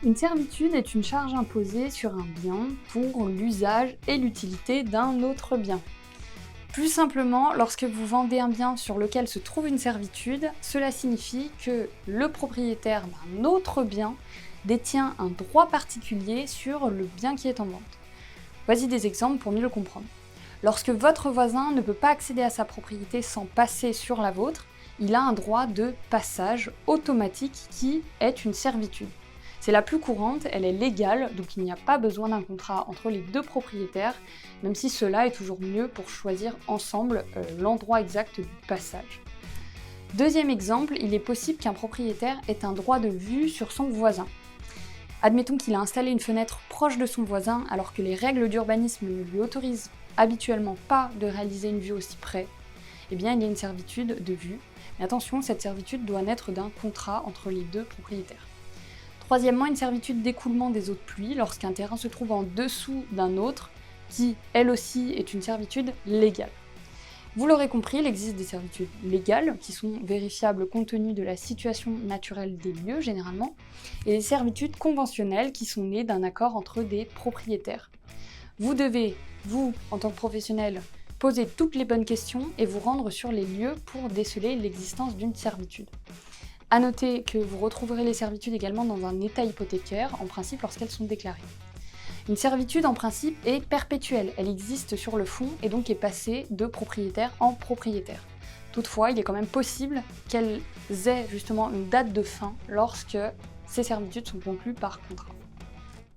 Une servitude est une charge imposée sur un bien pour l'usage et l'utilité d'un autre bien. Plus simplement, lorsque vous vendez un bien sur lequel se trouve une servitude, cela signifie que le propriétaire d'un autre bien détient un droit particulier sur le bien qui est en vente. Voici des exemples pour mieux le comprendre. Lorsque votre voisin ne peut pas accéder à sa propriété sans passer sur la vôtre, il a un droit de passage automatique qui est une servitude. C'est la plus courante, elle est légale, donc il n'y a pas besoin d'un contrat entre les deux propriétaires, même si cela est toujours mieux pour choisir ensemble l'endroit exact du passage. Deuxième exemple, il est possible qu'un propriétaire ait un droit de vue sur son voisin. Admettons qu'il a installé une fenêtre proche de son voisin alors que les règles d'urbanisme ne lui autorisent habituellement pas de réaliser une vue aussi près. Eh bien, il y a une servitude de vue. Mais attention, cette servitude doit naître d'un contrat entre les deux propriétaires. Troisièmement, une servitude d'écoulement des eaux de pluie lorsqu'un terrain se trouve en dessous d'un autre, qui, elle aussi, est une servitude légale. Vous l'aurez compris, il existe des servitudes légales qui sont vérifiables compte tenu de la situation naturelle des lieux généralement, et des servitudes conventionnelles qui sont nées d'un accord entre des propriétaires. Vous devez, vous, en tant que professionnel, poser toutes les bonnes questions et vous rendre sur les lieux pour déceler l'existence d'une servitude. A noter que vous retrouverez les servitudes également dans un état hypothécaire, en principe lorsqu'elles sont déclarées. Une servitude en principe est perpétuelle, elle existe sur le fond et donc est passée de propriétaire en propriétaire. Toutefois, il est quand même possible qu'elles aient justement une date de fin lorsque ces servitudes sont conclues par contrat.